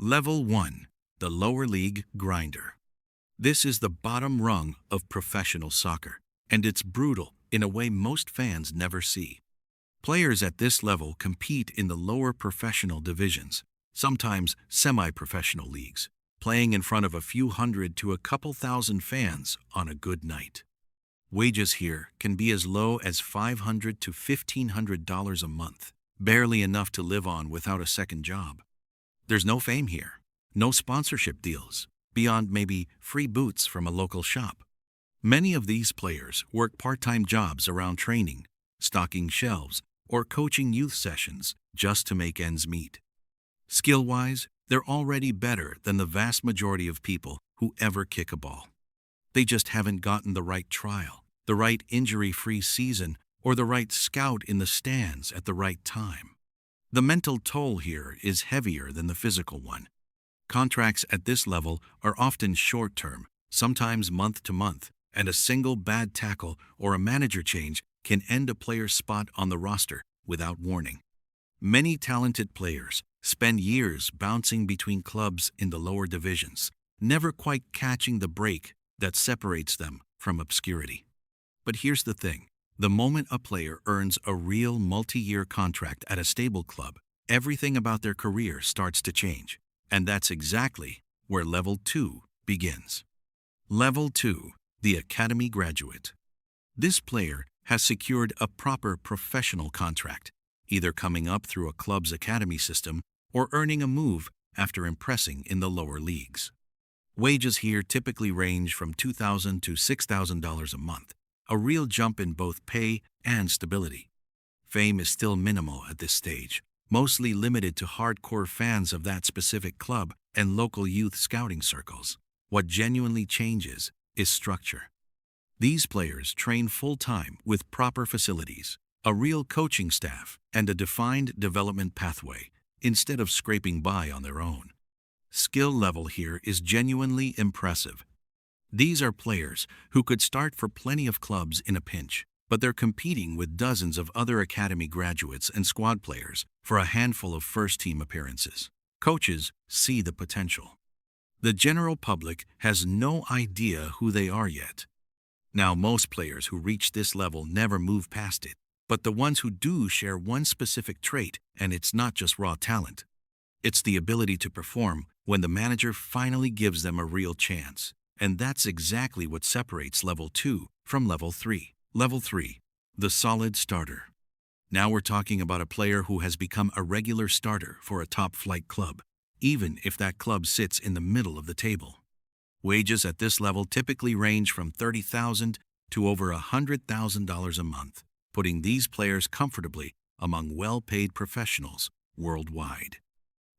Level 1. The Lower League Grinder. This is the bottom rung of professional soccer, and it's brutal in a way most fans never see. Players at this level compete in the lower professional divisions, sometimes semi-professional leagues, playing in front of a few hundred to a couple thousand fans on a good night. Wages here can be as low as $500 to $1,500 a month, barely enough to live on without a second job. There's no fame here, no sponsorship deals, beyond maybe free boots from a local shop. Many of these players work part-time jobs around training, stocking shelves, or coaching youth sessions just to make ends meet. Skill-wise, they're already better than the vast majority of people who ever kick a ball. They just haven't gotten the right trial, the right injury-free season, or the right scout in the stands at the right time. The mental toll here is heavier than the physical one. Contracts at this level are often short-term, sometimes month-to-month, and a single bad tackle or a manager change can end a player's spot on the roster without warning. Many talented players spend years bouncing between clubs in the lower divisions, never quite catching the break that separates them from obscurity. But here's the thing. The moment a player earns a real multi-year contract at a stable club, everything about their career starts to change. And that's exactly where Level 2 begins. Level 2, the Academy Graduate. This player has secured a proper professional contract, either coming up through a club's academy system or earning a move after impressing in the lower leagues. Wages here typically range from $2,000 to $6,000 a month, a real jump in both pay and stability. Fame is still minimal at this stage, mostly limited to hardcore fans of that specific club and local youth scouting circles. What genuinely changes is structure. These players train full-time with proper facilities, a real coaching staff, and a defined development pathway, instead of scraping by on their own. Skill level here is genuinely impressive. These are players who could start for plenty of clubs in a pinch, but they're competing with dozens of other academy graduates and squad players for a handful of first-team appearances. Coaches see the potential. The general public has no idea who they are yet. Now, most players who reach this level never move past it, but the ones who do share one specific trait, and it's not just raw talent. It's the ability to perform when the manager finally gives them a real chance. And that's exactly what separates Level 2 from Level 3. Level 3, the Solid Starter. Now we're talking about a player who has become a regular starter for a top-flight club, even if that club sits in the middle of the table. Wages at this level typically range from $30,000 to over $100,000 a month, putting these players comfortably among well-paid professionals worldwide.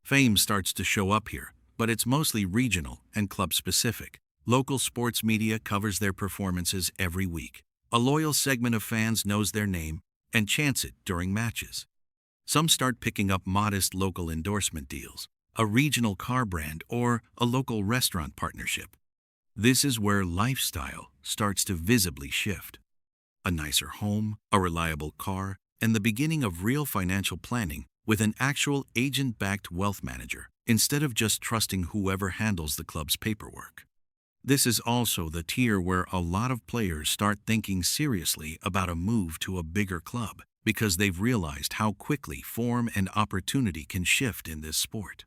Fame starts to show up here, but it's mostly regional and club-specific. Local sports media covers their performances every week. A loyal segment of fans knows their name and chants it during matches. Some start picking up modest local endorsement deals, a regional car brand, or a local restaurant partnership. This is where lifestyle starts to visibly shift. A nicer home, a reliable car, and the beginning of real financial planning with an actual agent-backed wealth manager, instead of just trusting whoever handles the club's paperwork. This is also the tier where a lot of players start thinking seriously about a move to a bigger club, because they've realized how quickly form and opportunity can shift in this sport.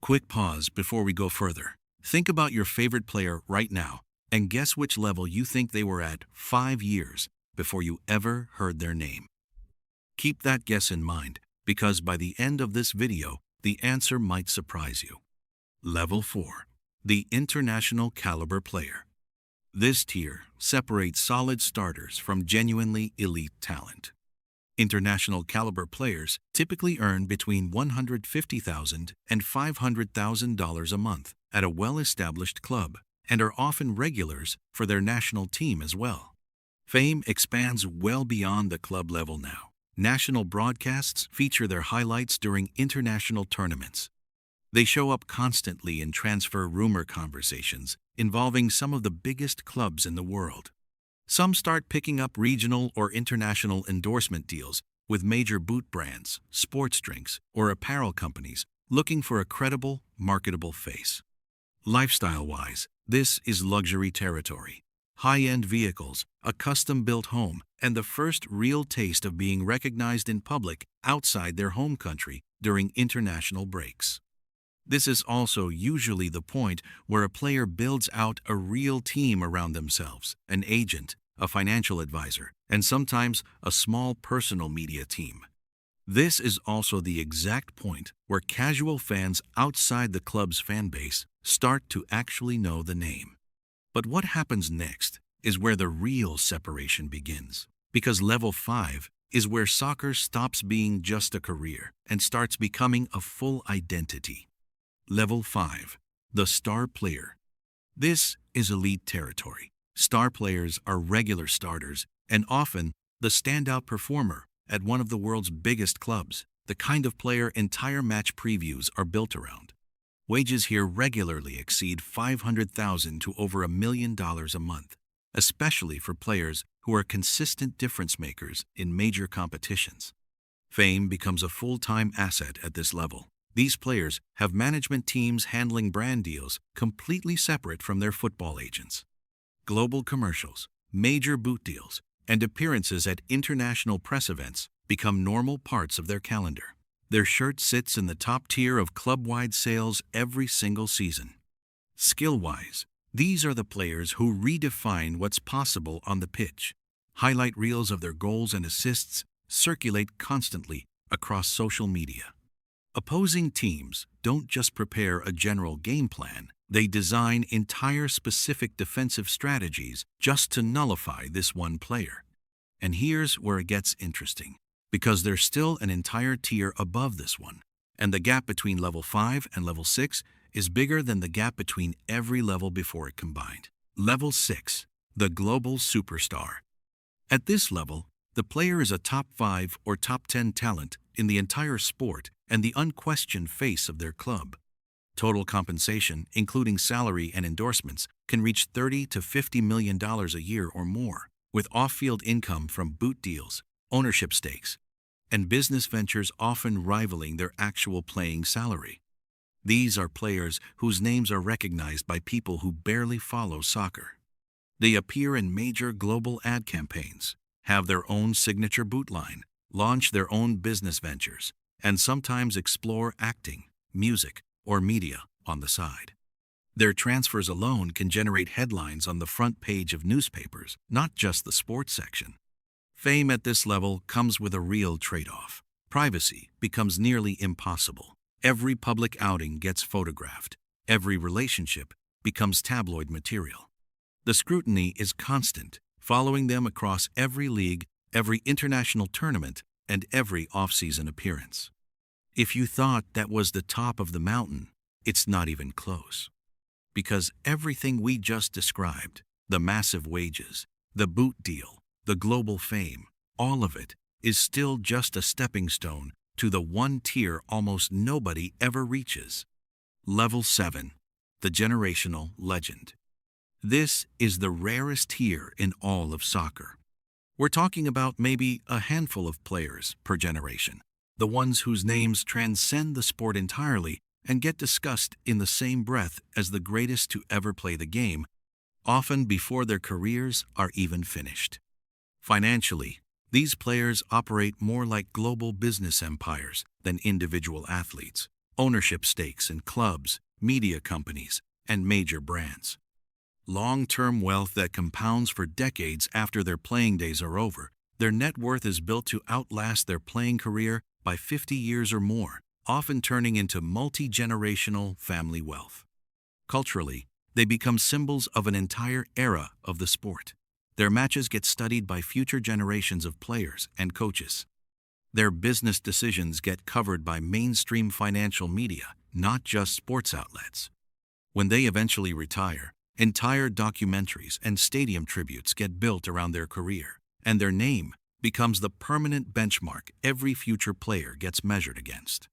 Quick pause before we go further. Think about your favorite player right now and guess which level you think they were at 5 years before you ever heard their name. Keep that guess in mind, because by the end of this video, the answer might surprise you. Level 4. The International Caliber Player. This tier separates solid starters from genuinely elite talent. International caliber players typically earn between $150,000 and $500,000 a month at a well-established club and are often regulars for their national team as well. Fame expands well beyond the club level now. National broadcasts feature their highlights during international tournaments. They show up constantly in transfer rumor conversations involving some of the biggest clubs in the world. Some start picking up regional or international endorsement deals with major boot brands, sports drinks, or apparel companies looking for a credible, marketable face. Lifestyle-wise, this is luxury territory. High-end vehicles, a custom-built home, and the first real taste of being recognized in public outside their home country during international breaks. This is also usually the point where a player builds out a real team around themselves, an agent, a financial advisor, and sometimes a small personal media team. This is also the exact point where casual fans outside the club's fan base start to actually know the name. But what happens next is where the real separation begins, because level 5 is where soccer stops being just a career and starts becoming a full identity. Level 5, the star player. This is elite territory. Star players are regular starters and often the standout performer at one of the world's biggest clubs, the kind of player entire match previews are built around. Wages here regularly exceed $500,000 to over $1 million a month, especially for players who are consistent difference makers in major competitions. Fame becomes a full-time asset at this level. These players have management teams handling brand deals completely separate from their football agents. Global commercials, major boot deals, and appearances at international press events become normal parts of their calendar. Their shirt sits in the top tier of club-wide sales every single season. Skill-wise, these are the players who redefine what's possible on the pitch. Highlight reels of their goals and assists circulate constantly across social media. Opposing teams don't just prepare a general game plan, they design entire specific defensive strategies just to nullify this one player. And here's where it gets interesting, because there's still an entire tier above this one, and the gap between level 5 and level 6 is bigger than the gap between every level before it combined. Level 6, the global superstar. At this level, the player is a top 5 or top 10 talent in the entire sport and the unquestioned face of their club. Total compensation, including salary and endorsements, can reach $30 to $50 million a year or more, with off-field income from boot deals, ownership stakes, and business ventures often rivaling their actual playing salary. These are players whose names are recognized by people who barely follow soccer. They appear in major global ad campaigns, have their own signature boot line, launch their own business ventures, and sometimes explore acting, music, or media on the side. Their transfers alone can generate headlines on the front page of newspapers, not just the sports section. Fame at this level comes with a real trade-off. Privacy becomes nearly impossible. Every public outing gets photographed. Every relationship becomes tabloid material. The scrutiny is constant, following them across every league, every international tournament, and every off-season appearance. If you thought that was the top of the mountain, it's not even close. Because everything we just described, the massive wages, the boot deal, the global fame, all of it is still just a stepping stone to the one tier almost nobody ever reaches. Level 7, the generational legend. This is the rarest tier in all of soccer. We're talking about maybe a handful of players per generation, the ones whose names transcend the sport entirely and get discussed in the same breath as the greatest to ever play the game, often before their careers are even finished. Financially, these players operate more like global business empires than individual athletes, ownership stakes in clubs, media companies, and major brands. Long-term wealth that compounds for decades after their playing days are over. Their net worth is built to outlast their playing career by 50 years or more, often turning into multi-generational family wealth. Culturally, they become symbols of an entire era of the sport. Their matches get studied by future generations of players and coaches. Their business decisions get covered by mainstream financial media, not just sports outlets. When they eventually retire, entire documentaries and stadium tributes get built around their career, and their name becomes the permanent benchmark every future player gets measured against.